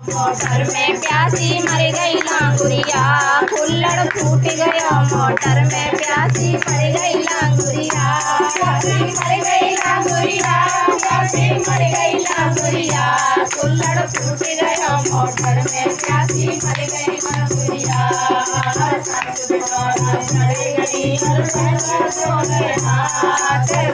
Motor में प्यासी मर गई लांगुरिया, कुल्हड़ फूट गया मोटर में प्यासी मर गई लांगुरिया, मर गई लांगुरिया, प्यासी मर गई लांगुरिया, कुल्हड़ फूट गया मोटर में प्यासी मर गई लांगुरिया। चढ़ गई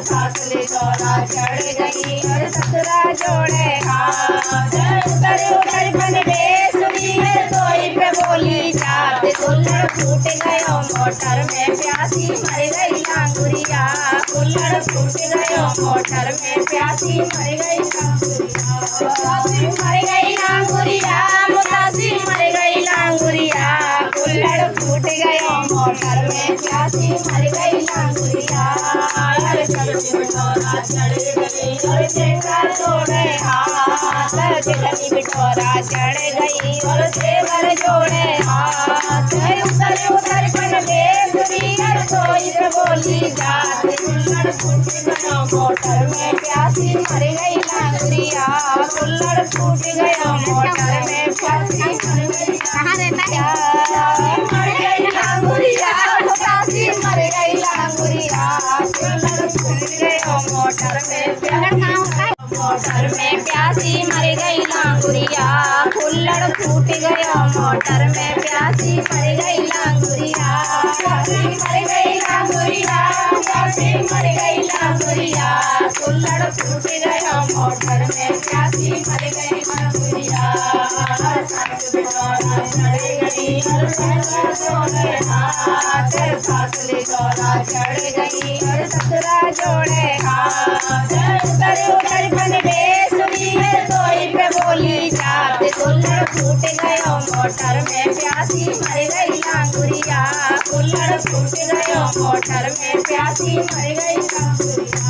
फासले दौरा चढ़ गई और ससुरा जोड़े हाथ, उतर उतर बन बेसुरी है सोई पे बोली जात, कुल्हड़ फूट गयो मोटर में प्यासी मर गई लांगुरिया, कुल्हड़ फूट गयो मोटर में प्यासी मर गई लांगुरिया, मर गई लांगुरिया, मुतासी मर गई लांगुरिया, कुल्हड़ फूट गयो मोटर में प्यासी मर गई लांगुरिया। चढ़ गई और चेंगा जोड़े हाथ, जगनी बिटोरा चढ़ गई और सेवर जोड़े हाथ, उतर उतर पन बेसुरी सोई पे बोली जात, कुल्हड़ फूट गयो मोटर में प्यासी मर गई लांगुरिया, कुल्हड़ फूट गयो मोटर में प्यासी मर गई। कहाँ रहता है? मर गई लांगुरिया, प्यासी मर गई लांगुरिया, कुल्हड़ फूट गयो मोटर में प्यासी, मोटर में प्यासी मर गई लांगुरिया, कुल्हड़ फूट गयो मोटर में प्यासी मर गई लांगुरिया, मर गई लांगुरिया, प्यासी मर गई लांगुरिया, कुल्हड़ फूट गयो मोटर में प्यासी मर गई लांगुरिया। फासले दौरा चढ़ गई और ससुरा जोड़े हाथ, उतर उतर बन बेसुरी है सोई पे बोली जात, कुल्हड़ फूट गयो मोटर में प्यासी मर गई लांगुरिया, कुल्हड़ फूट गयो मोटर में प्यासी मर गई लांगुरिया,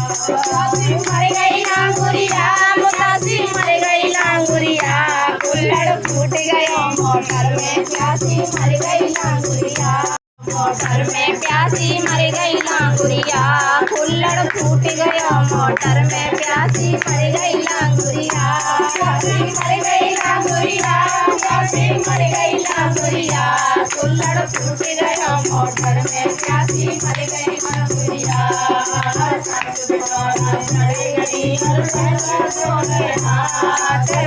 मर गई लांगुरिया, मुतासी मर गई लांगुरिया, कुल्हड़ फूट गयो मोटर में प्यासी मर गई लांगुरिया, मोटर में प्यासी मर गई लांगुरिया, कुल्हड़ फूट गयो मोटर में प्यासी मर गई लांगुरिया, मर गई लांगुरिया, प्यासी मर गई लांगुरिया, कुल्हड़ फूट गयो मोटर में प्यासी मर गई लांगुरिया।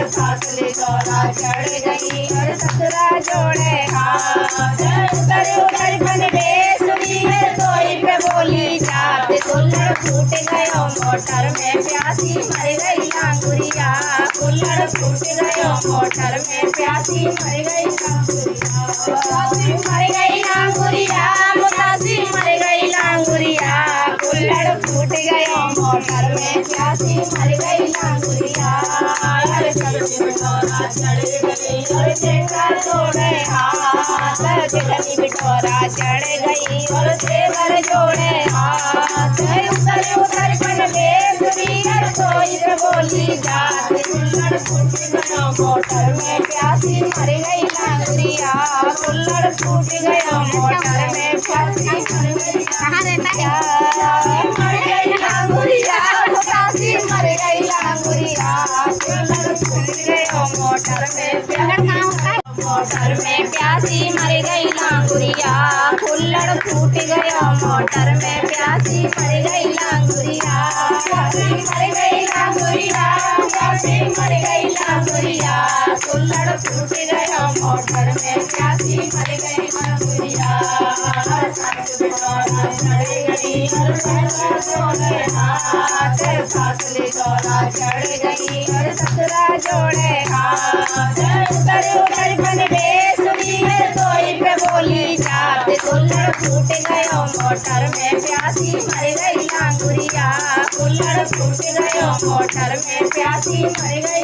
फासले दौरा चढ़ गई और ससुरा जोड़े हाथ, उतर उतर बन बेसुरी है सोई पे बोली जात, कुल्हड़ फूट गयो मोटर में प्यासी मर गई लांगुरिया, कुल्हड़ फूट गयो मोटर में प्यासी मर गई लांगुरिया, मर गई लांगुरिया, मुतासी मर गई लांगुरिया, कुल्हड़ फूट गयो मोटर में प्यासी मर गई लांगुरिया। चढ़ गई और चेंगा जोड़े हाथ, जगनी बिटोरा चढ़ गई और सेवर जोड़े हाथ, उतर उतर पन बेसुरी सोई पे बोली जात, कुल्हड़ फूट गयो मोटर में प्यासी मर गई लांगुरिया, कुल्हड़ फूट गयो मोटर में प्यासी मर गई। कहाँ रहता है? मर गई लांगुरिया, प्यासी मर गई लांगुरिया, कुल्हड़ फूट गयो मोटर में मोटर में प्यासी मर गई लांगुरिया, कुल्हड़ फूट गयो मोटर में प्यासी मर गई लांगुरिया, मर गई लांगुरिया, प्यासी मर गई लांगुरिया, कुल्हड़ फूट गयो मोटर में प्यासी मर गई लांगुरिया। फासले दौरा चढ़ गई और ससुरा जोड़े हाथ, उतर उतर बन बेसुरी है सोई पे बोली जात, कुल्हड़ फूट गयो मोटर में प्यासी मर गई लांगुरिया, कुल्हड़ फूट गयो मोटर में प्यासी मर गई।